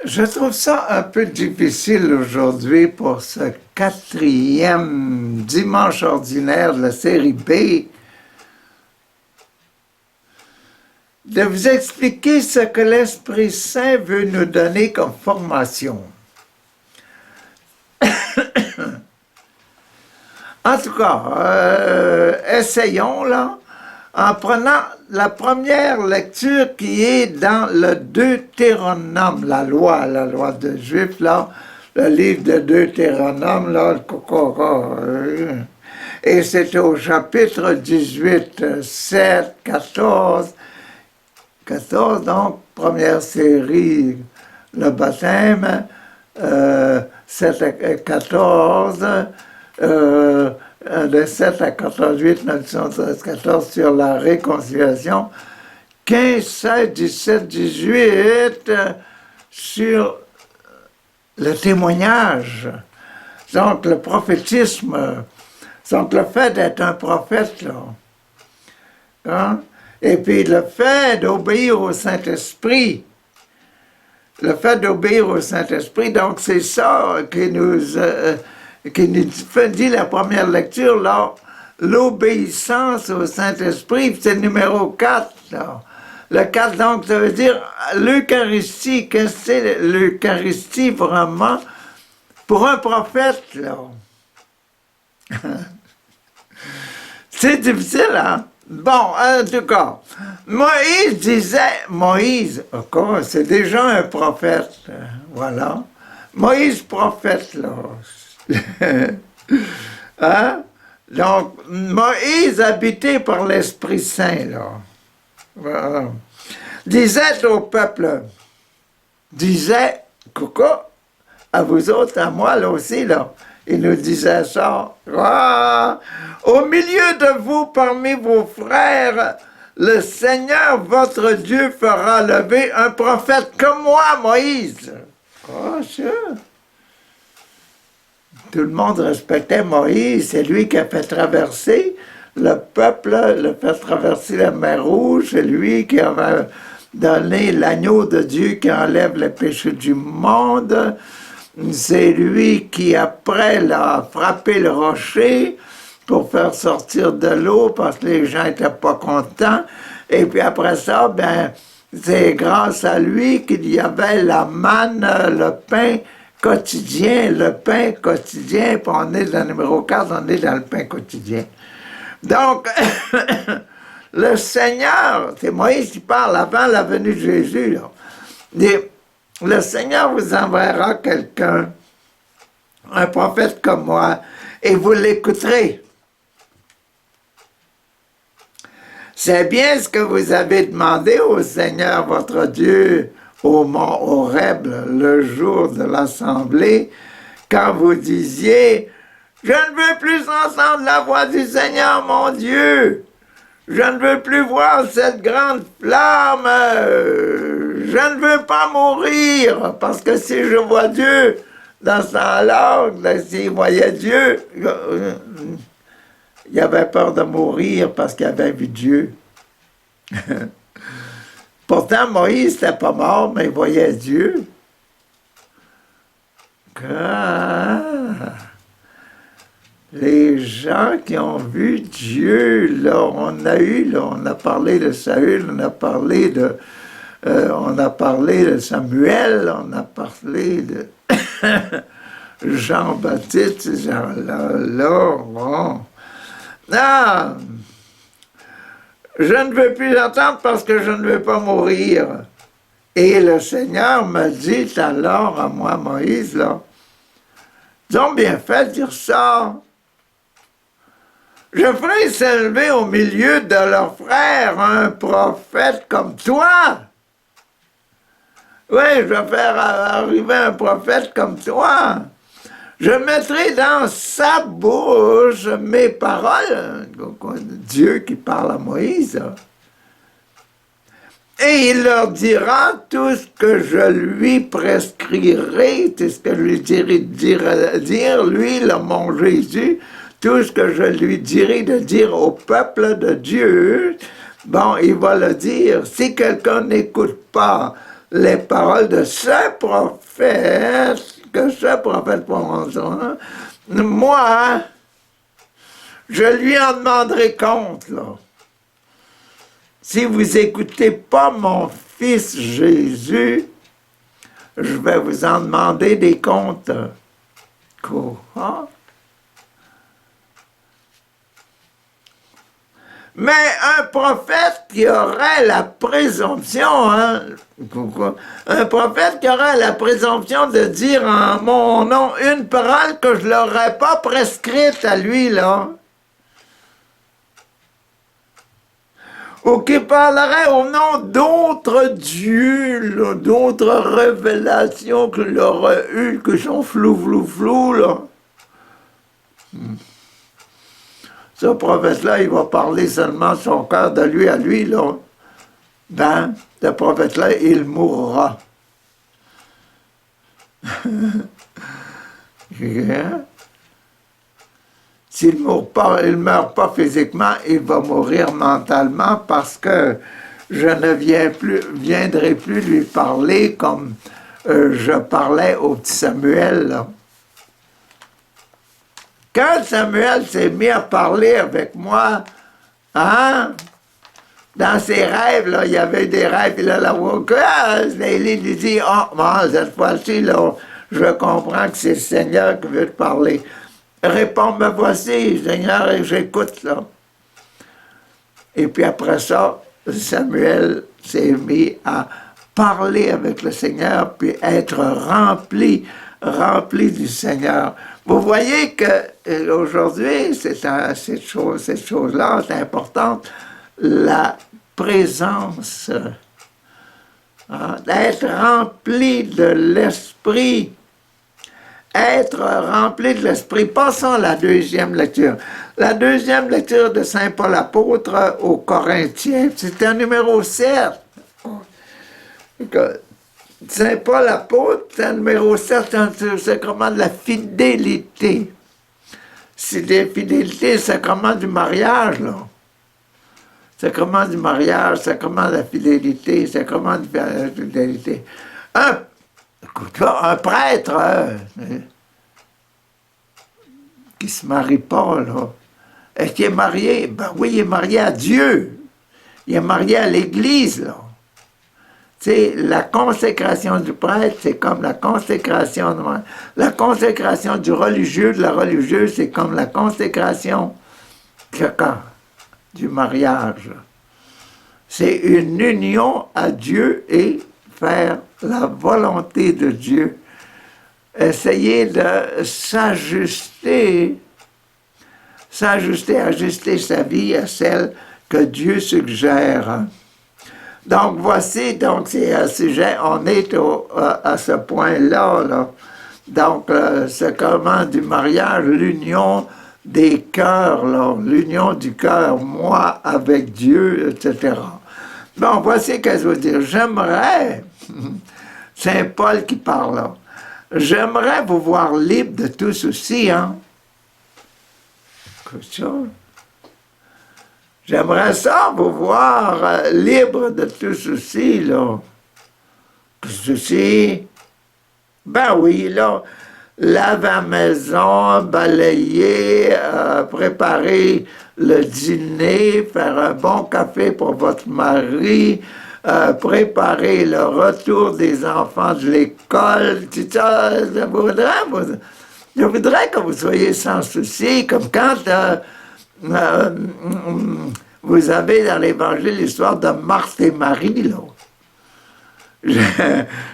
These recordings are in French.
Je trouve ça un peu difficile aujourd'hui pour ce quatrième dimanche ordinaire de la série B de vous expliquer ce que l'Esprit Saint veut nous donner comme formation. En tout cas, essayons là, en prenant la première lecture qui est dans le Deutéronome, la loi de Juif, là, le livre de Deutéronome, là, et c'est au chapitre 18, 7, 14, 14, donc, première série, le baptême, 7 à 14, de 7 à 88, 913, 14 sur la réconciliation, 15, 16, 17, 18 sur le témoignage, donc le prophétisme, donc le fait d'être un prophète, là. Hein? Et puis le fait d'obéir au Saint-Esprit. Le fait d'obéir au Saint-Esprit, donc c'est ça qui nous dit la première lecture, là, l'obéissance au Saint-Esprit, c'est le numéro 4, là. Le 4, donc, ça veut dire l'Eucharistie. Qu'est-ce que c'est l'Eucharistie vraiment pour un prophète, là? C'est difficile, hein? Bon, en tout cas, Moïse, encore, c'est déjà un prophète, voilà. Moïse, prophète, là. Hein? Donc, Moïse, habité par l'Esprit Saint, là. Voilà. Disait au peuple, disait, coucou, à vous autres, à moi, là aussi, là. Il nous disait ça. Ah, au milieu de vous, parmi vos frères, le Seigneur, votre Dieu, fera lever un prophète comme moi, Moïse. Ah, ça. Tout le monde respectait Moïse. C'est lui qui a fait traverser le peuple, le fait traverser la mer Rouge. C'est lui qui avait donné l'agneau de Dieu qui enlève les péchés du monde. C'est lui qui, après, a frappé le rocher pour faire sortir de l'eau parce que les gens n'étaient pas contents. Et puis après ça, ben, c'est grâce à lui qu'il y avait la manne, le pain quotidien, puis on est dans le numéro 4, on est dans le pain quotidien. Donc, le Seigneur, c'est Moïse qui parle avant la venue de Jésus, là. Le Seigneur vous enverra quelqu'un, un prophète comme moi, et vous l'écouterez. C'est bien ce que vous avez demandé au Seigneur, votre Dieu, au mont Horeb, le jour de l'assemblée, quand vous disiez « Je ne veux plus entendre la voix du Seigneur, mon Dieu. Je ne veux plus voir cette grande flamme. Je ne veux pas mourir. Parce que si je vois Dieu dans ce temps-là, s'il voyait Dieu, il avait peur de mourir parce qu'il avait vu Dieu. » Pourtant, Moïse n'était pas mort, mais il voyait Dieu. Ah, les gens qui ont vu Dieu, là, on a parlé de Saül, on a parlé de Samuel, on a parlé de Jean-Baptiste, ces gens-là, bon. Ah, je ne veux plus entendre parce que je ne veux pas mourir. Et le Seigneur me dit alors à moi, Moïse, là, ils ont bien fait de dire ça. Je ferai s'élever au milieu de leurs frères un prophète comme toi. Oui, je vais faire arriver un prophète comme toi. Je mettrai dans sa bouche mes paroles. Dieu qui parle à Moïse. Et il leur dira tout ce que je lui prescrirai, tout ce que je lui dirai de dire, lui, mon Jésus, tout ce que je lui dirai de dire au peuple de Dieu, bon, il va le dire. Si quelqu'un n'écoute pas les paroles de ce prophète, que ce prophète prononçera, moi, je lui en demanderai compte, là. Si vous écoutez pas mon fils Jésus, je vais vous en demander des comptes. Quoi? Mais un prophète qui aurait la présomption, hein, un prophète qui aurait la présomption de dire en mon nom une parole que je ne l'aurais pas prescrite à lui, là, ou qui parlerait au nom d'autres dieux, d'autres révélations qu'il aurait eues, qui sont flou, là. Ce prophète-là, il va parler seulement son cœur de lui à lui, là. Ben, ce prophète-là, il mourra. S'il ne meurt pas physiquement, il va mourir mentalement parce que je ne viendrai plus lui parler comme je parlais au petit Samuel, là. Quand Samuel s'est mis à parler avec moi, hein, dans ses rêves, là, il y avait des rêves, puis là, Élie lui dit, « Oh, bon, cette fois-ci, là, je comprends que c'est le Seigneur qui veut te parler. Réponds, me voici, Seigneur, et j'écoute, là. » Et puis après ça, Samuel s'est mis à parler avec le Seigneur, puis être rempli du Seigneur. Vous voyez que aujourd'hui, cette chose-là, c'est importante, la présence, hein, d'être rempli de l'Esprit. Être rempli de l'Esprit. Passons à la deuxième lecture. La deuxième lecture de Saint Paul apôtre aux Corinthiens, c'est un numéro 7. Saint Paul apôtre, c'est un numéro 7, c'est comment de la fidélité. C'est des fidélités, c'est comment du mariage, là. C'est comment du mariage, c'est comment de la fidélité, c'est comment de la fidélité. Un prêtre qui ne se marie pas, là, est-ce qu'il est marié? Ben oui, il est marié à Dieu. Il est marié à l'Église, là. Tu sais, la consécration du prêtre, c'est comme la consécration du religieux, de la religieuse, c'est comme la consécration du mariage. C'est une union à Dieu et faire la volonté de Dieu. Essayer de s'ajuster, ajuster sa vie à celle que Dieu suggère. Donc, voici, donc, c'est un sujet, on est à ce point-là, là. Donc, le sacrement du mariage, l'union des cœurs, là, l'union du cœur, moi avec Dieu, etc. Bon, voici ce que je veux dire. J'aimerais, Saint Paul qui parle là, j'aimerais vous voir libre de tout souci, hein. Qu'est-ce que ça? J'aimerais ça vous voir libre de tout souci, là. Souci? Ben oui, là, laver la maison, balayer, préparer le dîner, faire un bon café pour votre mari, préparer le retour des enfants de l'école, tout ça, je voudrais que vous soyez sans souci, comme quand vous avez dans l'Évangile l'histoire de Marthe et Marie, là.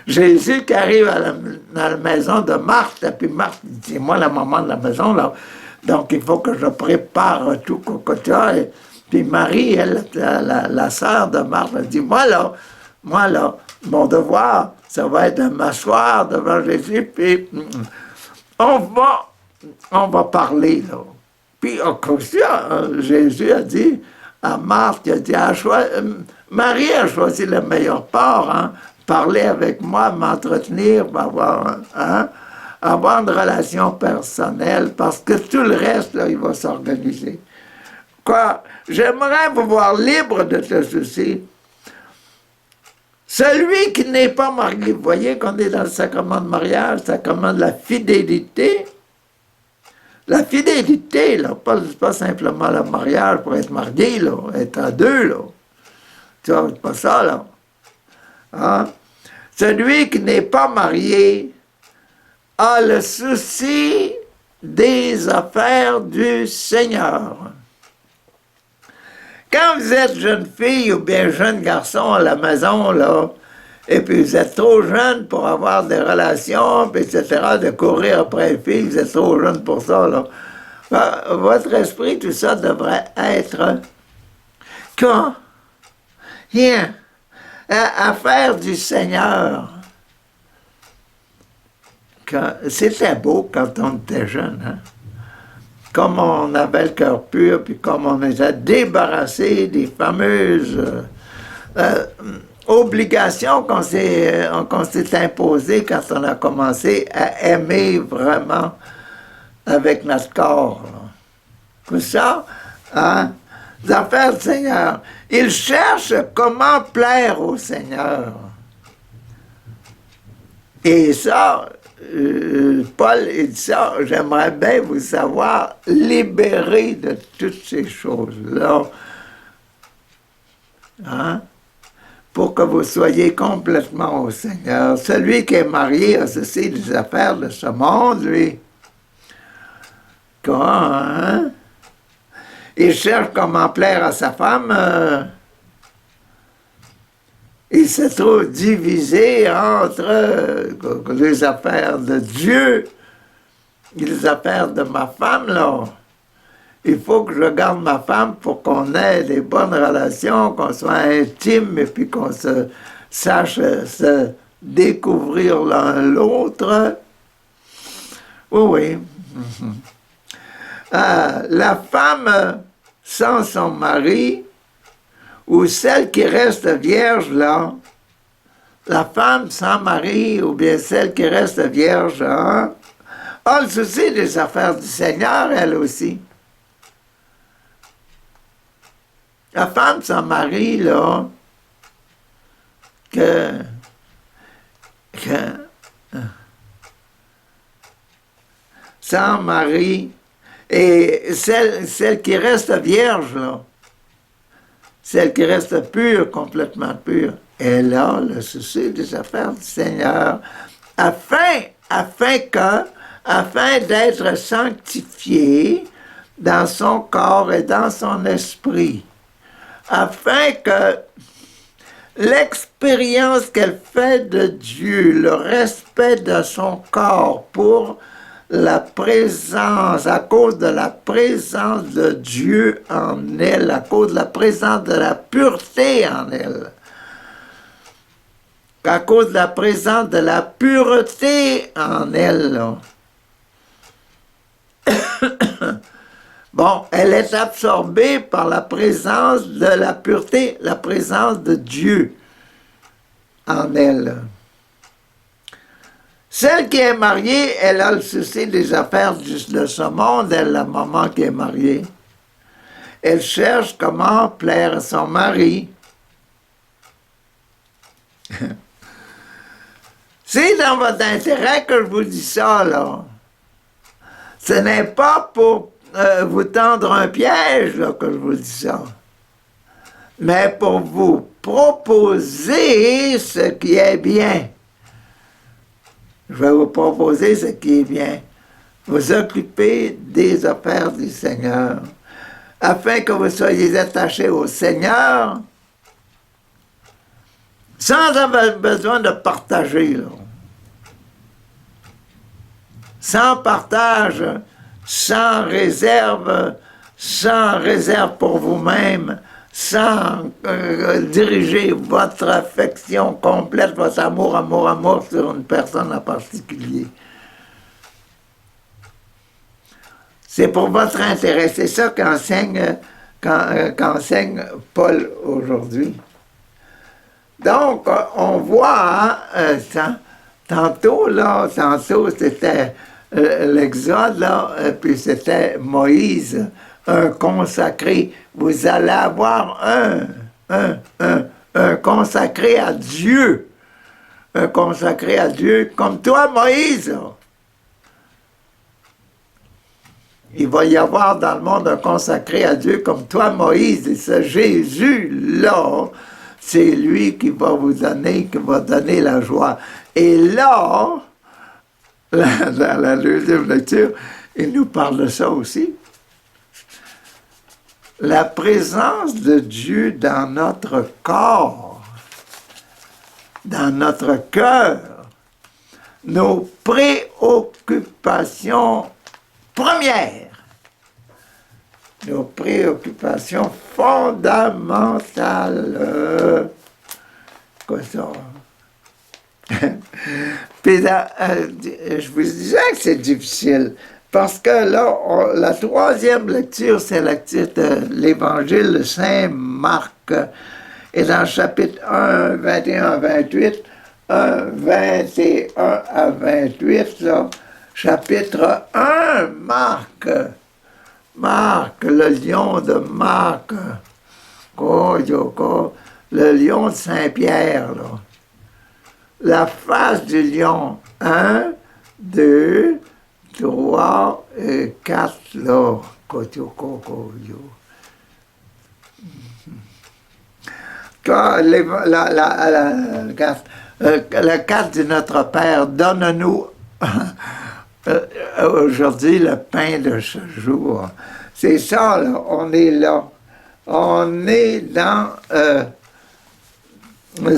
Jésus qui arrive dans la maison de Marthe, et puis Marthe dit, c'est moi la maman de la maison, là, donc il faut que je prépare tout cocotia. Et puis Marie, elle, la sœur de Marthe, elle dit, moi là, mon devoir, ça va être de m'asseoir devant Jésus, puis on va parler, là. Puis, comme ça, Jésus a dit à Marthe, il a dit, Marie a choisi le meilleur part, hein, parler avec moi, m'entretenir, avoir une relation personnelle, parce que tout le reste, là, il va s'organiser. Quoi? J'aimerais vous voir libre de ce souci. Celui qui n'est pas marié, vous voyez qu'on est dans le sacrement de mariage, le sacrement de la fidélité. La fidélité, là, pas simplement le mariage pour être marié, là, être à deux, là. Tu vois, c'est pas ça, là. Hein? Celui qui n'est pas marié a le souci des affaires du Seigneur. Quand vous êtes jeune fille ou bien jeune garçon à la maison, là, et puis vous êtes trop jeune pour avoir des relations, puis etc., de courir après les filles, vous êtes trop jeune pour ça, là. Votre esprit, tout ça devrait être quand? Rien. Affaire du Seigneur. C'était beau quand on était jeune, hein? Comme on avait le cœur pur, puis comme on était débarrassé des fameuses obligations qu'on s'est imposées quand on a commencé à aimer vraiment avec notre corps. Tout ça, hein? Les affaires du Seigneur. Il cherche comment plaire au Seigneur. Et ça, Paul, il dit ça, j'aimerais bien vous savoir libéré de toutes ces choses-là, hein? Pour que vous soyez complètement au Seigneur. Celui qui est marié a ceci des affaires de ce monde, lui. Comment, hein? Il cherche comment plaire à sa femme. Il se trouve divisé entre les affaires de Dieu et les affaires de ma femme, là. Il faut que je garde ma femme pour qu'on ait des bonnes relations, qu'on soit intime et puis qu'on se sache se découvrir l'un l'autre. Oui, oui. La femme sans son mari, ou celle qui reste vierge, là, la femme sans mari, ou bien celle qui reste vierge, hein, a le souci des affaires du Seigneur, elle aussi. La femme sans mari, là, sans mari, et celle qui reste vierge, là, celle qui reste pure, complètement pure, elle a le souci des affaires du Seigneur, afin d'être sanctifiée dans son corps et dans son esprit, afin que l'expérience qu'elle fait de Dieu, le respect de son corps pour la présence, à cause de la présence de Dieu en elle, à cause de la présence de la pureté en elle, à cause de la présence de la pureté en elle. Bon, elle est absorbée par la présence de la pureté, la présence de Dieu en elle. Celle qui est mariée, elle a le souci des affaires de ce monde, elle, la maman qui est mariée. Elle cherche comment plaire à son mari. C'est dans votre intérêt que je vous dis ça, là. Ce n'est pas pour vous tendre un piège, là, que je vous dis ça, mais pour vous proposer ce qui est bien. Je vais vous proposer ce qui est bien. Vous occuper des affaires du Seigneur, afin que vous soyez attachés au Seigneur, sans avoir besoin de partager, là. Sans partage, sans réserve pour vous-même, sans diriger votre affection complète, votre amour sur une personne en particulier. C'est pour votre intérêt. C'est ça qu'enseigne Paul aujourd'hui. Donc, on voit, tantôt, c'était l'Exode, là, puis c'était Moïse, un consacré. Vous allez avoir un un consacré à Dieu. Un consacré à Dieu comme toi, Moïse. Il va y avoir dans le monde un consacré à Dieu comme toi, Moïse. Et ce Jésus-là, c'est lui qui va vous donner, qui va donner la joie. Et là, dans la deuxième lecture, il nous parle de ça aussi. La présence de Dieu dans notre corps, dans notre cœur, nos préoccupations premières, nos préoccupations fondamentales. Quoi ça? Puis je vous disais que c'est difficile, parce que là, la troisième lecture, c'est la lecture de l'Évangile de Saint Marc. Et dans le chapitre 1, 21 à 28, 21 à 28, là, chapitre 1, Marc, le lion de Marc, le lion de Saint-Pierre, là. La face du lion, 1, 2, 3 et 4, là. La carte de notre Père, donne-nous aujourd'hui le pain de ce jour. C'est ça, là, on est là. On est dans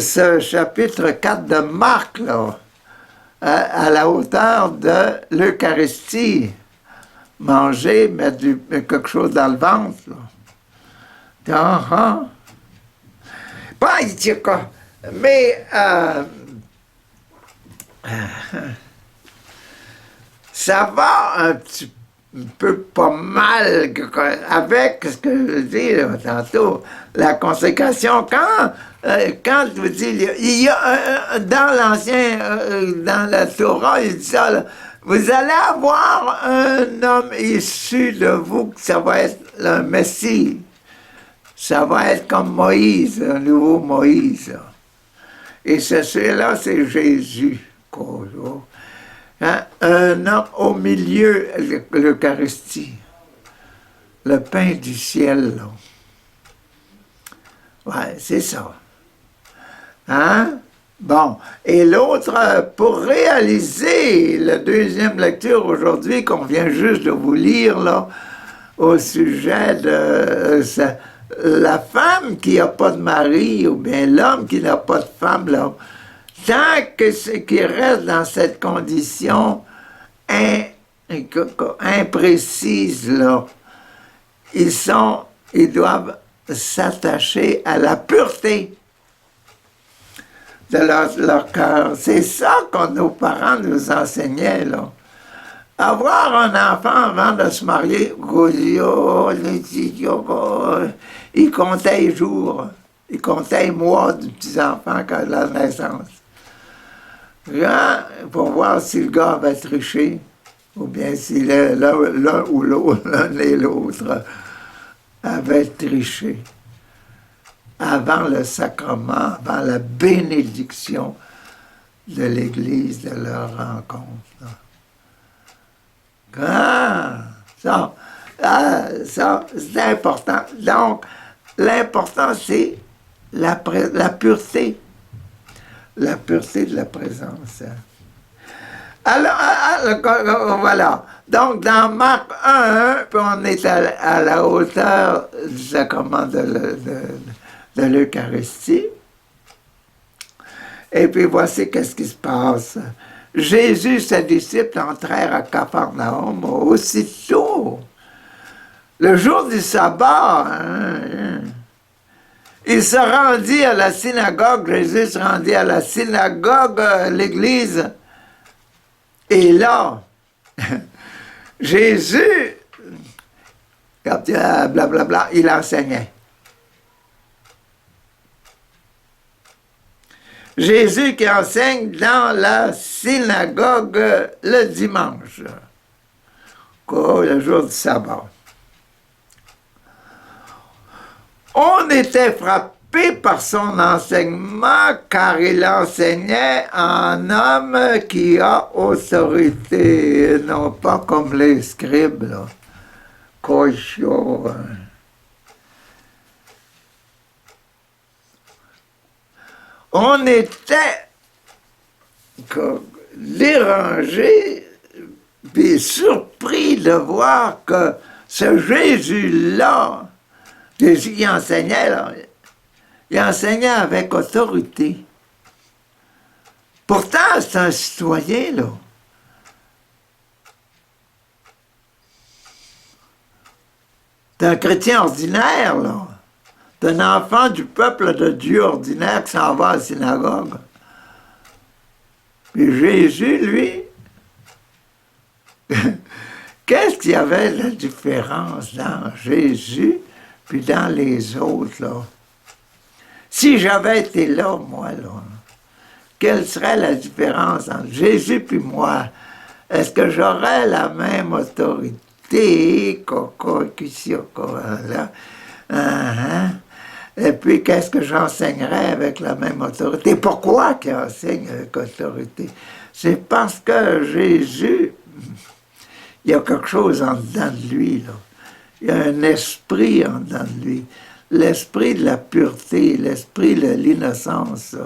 ce chapitre 4 de Marc, là, à la hauteur de l'Eucharistie. Manger, mettre quelque chose dans le ventre. Là. Pas mais ça va un petit peu pas mal avec ce que je dis là, tantôt, la consécration. Quand je vous dis, il y a dans l'ancien, dans la Torah, il dit ça, là, vous allez avoir un homme issu de vous, que ça va être le Messie. Ça va être comme Moïse, un nouveau Moïse. Et celui-là, c'est Jésus. Hein? Un homme au milieu de l'Eucharistie. Le pain du ciel. Là. Ouais, c'est ça. Hein? Bon. Et l'autre, pour réaliser la deuxième lecture aujourd'hui, qu'on vient juste de vous lire, là, au sujet de la femme qui n'a pas de mari, ou bien l'homme qui n'a pas de femme, là, tant qu'il reste dans cette condition imprécise, là, ils doivent s'attacher à la pureté de leur cœur. C'est ça que nos parents nous enseignaient, là. Avoir un enfant avant de se marier, il comptait les jours, il comptait les mois du petit-enfant à la naissance. Pour voir si le gars avait triché, ou bien si l'un ou l'autre, l'un et l'autre, avait triché. Avant le sacrement, avant la bénédiction de l'Église, de leur rencontre. Ça, c'est important. Donc, l'important, c'est la pureté. La pureté de la présence. Alors, voilà. Donc, dans Marc 1, puis on est à la hauteur du sacrement de l'Eucharistie. Et puis, voici qu'est-ce qui se passe. Jésus et ses disciples entrèrent à Capharnaüm aussitôt. Le jour du sabbat, il se rendit à la synagogue, Jésus se rendit à la synagogue, l'église. Et là, Jésus, blablabla, il enseignait. Jésus qui enseigne dans la synagogue le dimanche, le jour du sabbat. On était frappé par son enseignement, car il enseignait en homme qui a autorité, et non pas comme les scribes, là. Cochon, hein. On était dérangé puis surpris de voir que ce Jésus-là, Jésus qui enseignait, là, il enseignait avec autorité. Pourtant, c'est un citoyen, là. C'est un chrétien ordinaire, là. C'est un enfant du peuple de Dieu ordinaire qui s'en va à la synagogue. Puis Jésus, lui, qu'est-ce qu'il y avait de différence dans Jésus puis dans les autres, là? Si j'avais été là, moi, là, quelle serait la différence entre Jésus puis moi? Est-ce que j'aurais la même autorité, là? Et puis, qu'est-ce que j'enseignerais avec la même autorité? Pourquoi qu'il enseigne avec autorité? C'est parce que Jésus, il y a quelque chose en dedans de lui, là. Il y a un esprit en dedans de lui. L'esprit de la pureté, l'esprit de l'innocence.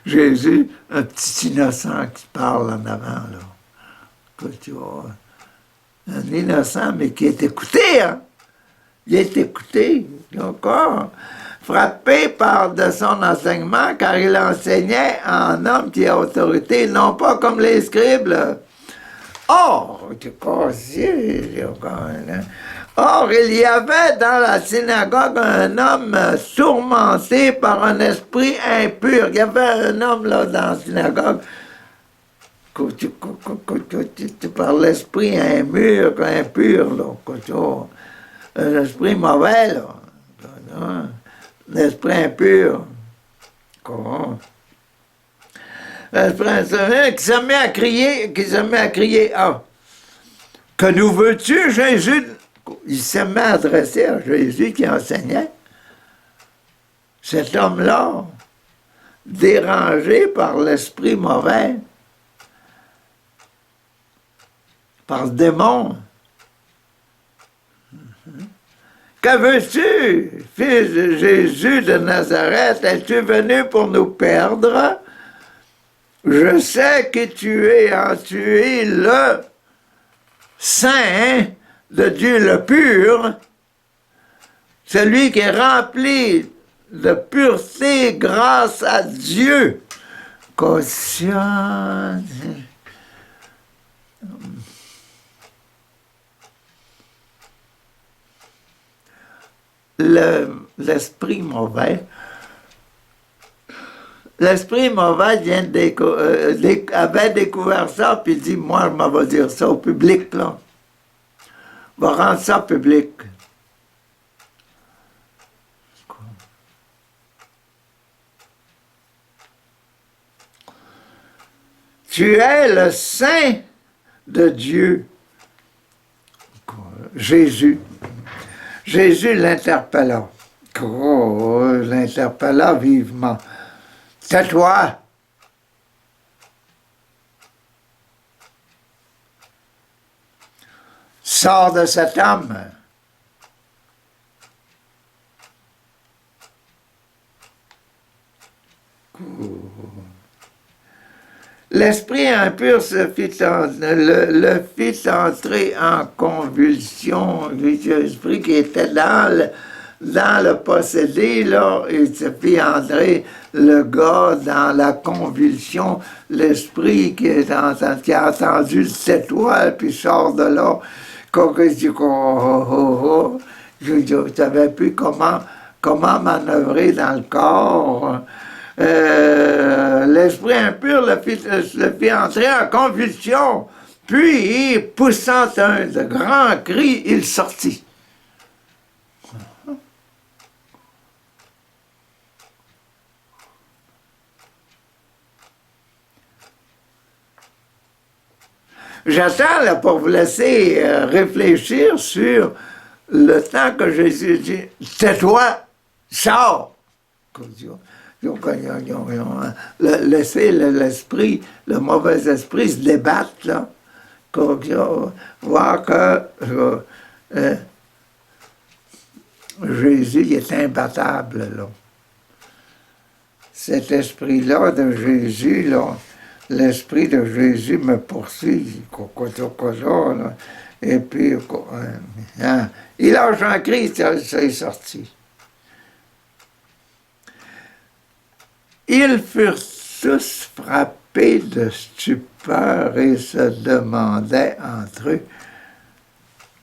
Jésus, un petit innocent qui parle en avant, là. Écoute, tu vois, un innocent, mais qui est écouté, hein? Il est écouté, encore, frappé par de son enseignement, car il enseignait en homme qui a autorité, non pas comme les scribes, là. Or, or, il y avait dans la synagogue un homme tourmenté par un esprit impur. Il y avait un homme là dans la synagogue par l'esprit impur, là, un esprit mauvais, là, un esprit impur. Qui se met à crier, ah, que nous veux-tu, Jésus? Il se met à adresser à Jésus qui enseignait. Cet homme-là, dérangé par l'esprit mauvais, par le démon. Que veux-tu, fils de Jésus de Nazareth? Es-tu venu pour nous perdre? Je sais que tu es le Saint de Dieu le pur, celui qui est rempli de pureté grâce à Dieu. Conscience. L'esprit mauvais. L'esprit mauvais avait découvert ça, puis il dit, moi, je m'en vais dire ça au public, là. Va rendre ça public. Tu es le Saint de Dieu. Jésus. Jésus l'interpella. L'interpella vivement. Tais-toi. Sors de cet homme. L'esprit impur le fit entrer en convulsion. L'esprit qui était dans le possédé, là, il se fit entrer le gars dans la convulsion. L'esprit qui a entendu le tais-toi, puis sort de là. Je ne savais plus comment manœuvrer dans le corps. L'esprit impur le fit entrer en convulsion, puis, poussant un de grands cris, il sortit. J'attends là pour vous laisser réfléchir sur le temps que Jésus dit, tais-toi, sors. Ils ont laissé l'esprit, le mauvais esprit se débattre, là. Voir que Jésus est imbattable, là. Cet esprit-là de Jésus, là, l'esprit de Jésus me poursuit, là. Et puis, hein, il lâche un cri, ça est sorti. Ils furent tous frappés de stupeur et se demandaient entre eux,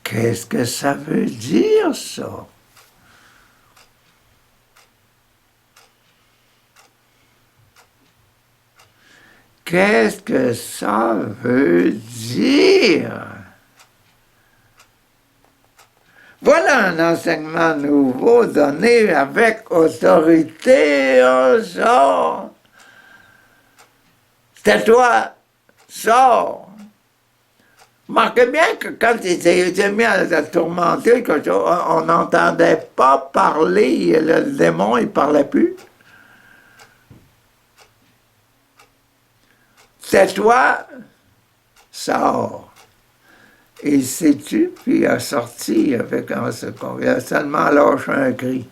qu'est-ce que ça veut dire, ça? Qu'est-ce que ça veut dire? Voilà un enseignement nouveau donné avec autorité. Sors. Tais-toi, sors. Marquez bien que quand il s'est mis à tourmenter, on n'entendait pas parler, le démon, il ne parlait plus. Tais-toi, sors. Et il s'est tué, puis il a sorti avec un secours. Il a seulement lâché un cri.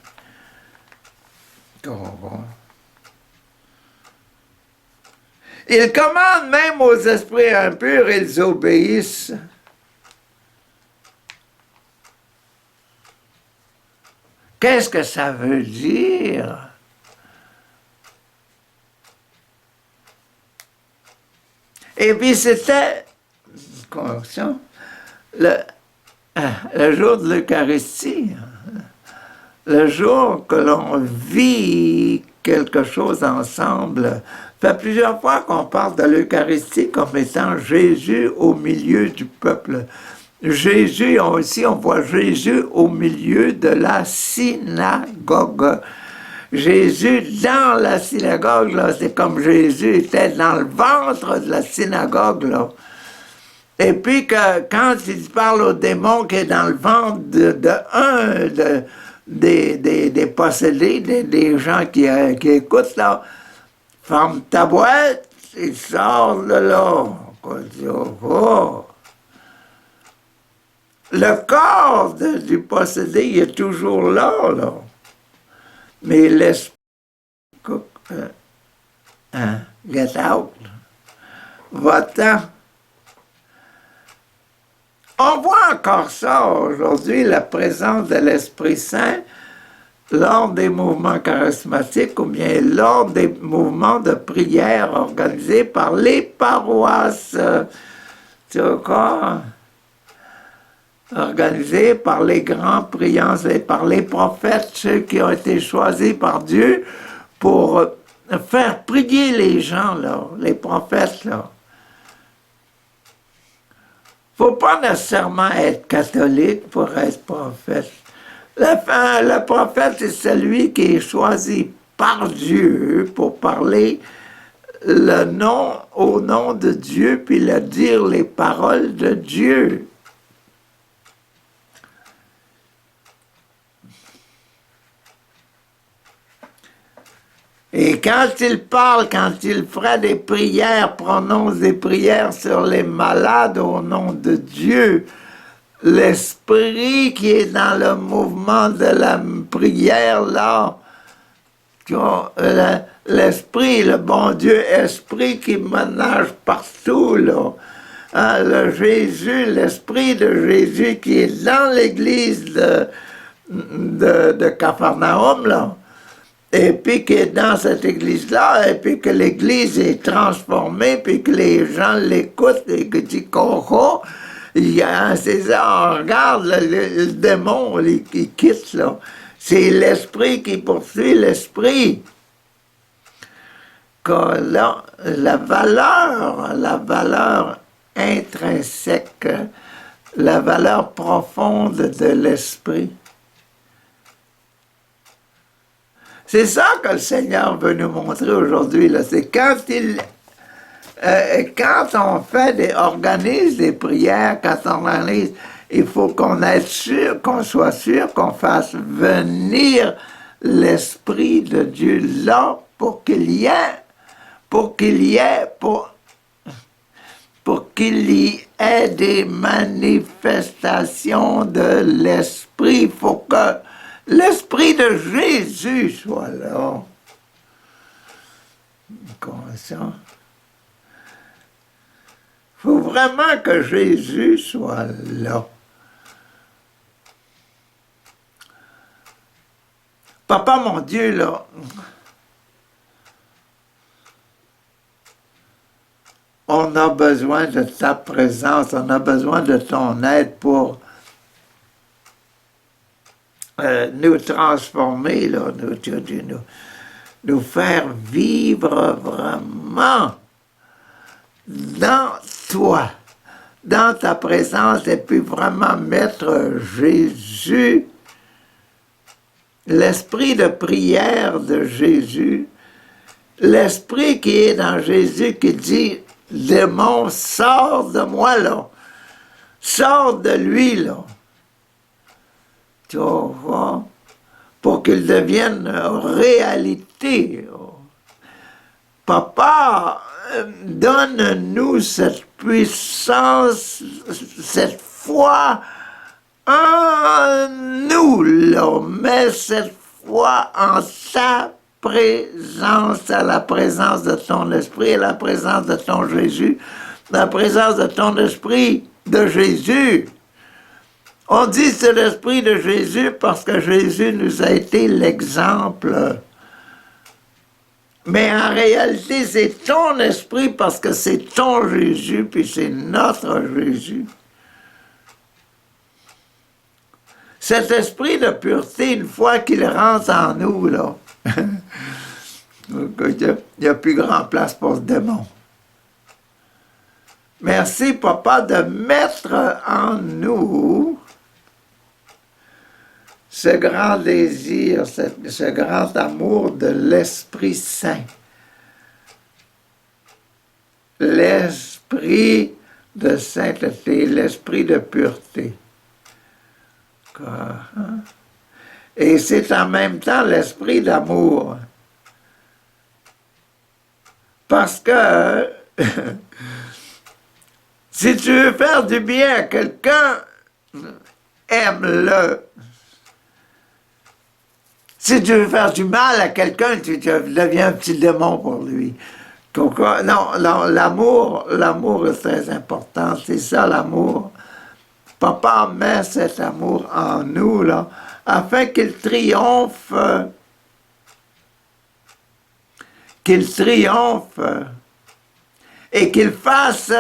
Il commande même aux esprits impurs, ils obéissent. Qu'est-ce que ça veut dire? Et puis c'était, le jour de l'Eucharistie, le jour que l'on vit quelque chose ensemble. Ça fait plusieurs fois qu'on parle de l'Eucharistie comme étant Jésus au milieu du peuple. Jésus, aussi, on voit Jésus au milieu de la synagogue. Jésus dans la synagogue, là, c'est comme Jésus était dans le ventre de la synagogue, là. Et puis que quand il parle au démon qui est dans le ventre des possédés, des gens qui écoutent, là, ferme ta boîte, il sort de là. Le corps du possédé, il est toujours là, là. Mais l'esprit, get out, va-t'en. On voit encore ça aujourd'hui, la présence de l'Esprit Saint lors des mouvements charismatiques ou bien lors des mouvements de prière organisés par les paroisses. Tu vois quoi? Organisés par les grands priants et par les prophètes, ceux qui ont été choisis par Dieu pour faire prier les gens, là, les prophètes, là. Il ne faut pas nécessairement être catholique pour être prophète. Le prophète, c'est celui qui est choisi par Dieu pour parler au nom de Dieu, puis dire les paroles de Dieu. Et quand il parle, quand il fera des prières, prononce des prières sur les malades au nom de Dieu, l'esprit qui est dans le mouvement de la prière, là, l'esprit, le bon Dieu, esprit qui ménage partout, là. Hein, l'esprit de Jésus qui est dans l'église de Capharnaüm, là. Et puis qui est dans cette église-là, et puis que l'église est transformée, puis que les gens l'écoutent, et que tu comprends, c'est ça, on regarde le démon qui quitte, là. C'est l'esprit qui poursuit l'esprit. Là, la valeur intrinsèque, la valeur profonde de l'esprit. C'est ça que le Seigneur veut nous montrer aujourd'hui. C'est quand on organise des prières, quand on organise il faut qu'on soit sûr qu'on fasse venir l'Esprit de Dieu là pour qu'il y ait, pour qu'il y ait des manifestations de l'Esprit. Il faut que l'Esprit de Jésus soit là. Conscient. Il faut vraiment que Jésus soit là. Papa, mon Dieu, là, on a besoin de ta présence, on a besoin de ton aide pour nous transformer, là, nous faire vivre vraiment dans toi, dans ta présence, et puis vraiment mettre Jésus, l'esprit de prière de Jésus, l'esprit qui est dans Jésus qui dit, démon, sors de moi là, sors de lui là, tu vois, pour qu'il devienne réalité. Papa, donne-nous cette puissance, cette foi en nous, là, mais cette foi en ta présence, à la présence de ton esprit, à la présence de ton Jésus, la présence de ton esprit de Jésus. On dit c'est l'esprit de Jésus parce que Jésus nous a été l'exemple. Mais en réalité, c'est ton esprit parce que c'est ton Jésus, puis c'est notre Jésus. Cet esprit de pureté, une fois qu'il rentre en nous, là, il n'y a plus grand place pour ce démon. Merci, Papa, de mettre en nous ce grand désir, ce grand amour de l'Esprit Saint. L'esprit de sainteté, l'esprit de pureté. Et c'est en même temps l'esprit d'amour. Parce que si tu veux faire du bien à quelqu'un, aime-le. Si tu veux faire du mal à quelqu'un, tu deviens un petit démon pour lui. Donc, non, l'amour est très important. C'est ça l'amour. Papa met cet amour en nous, là, afin qu'il triomphe, et qu'il fasse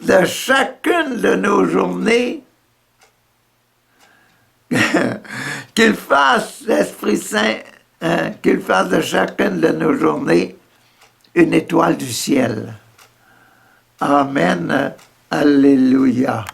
de chacune de nos journées, qu'il fasse, l'Esprit Saint, qu'il fasse de chacune de nos journées une étoile du ciel. Amen. Alléluia.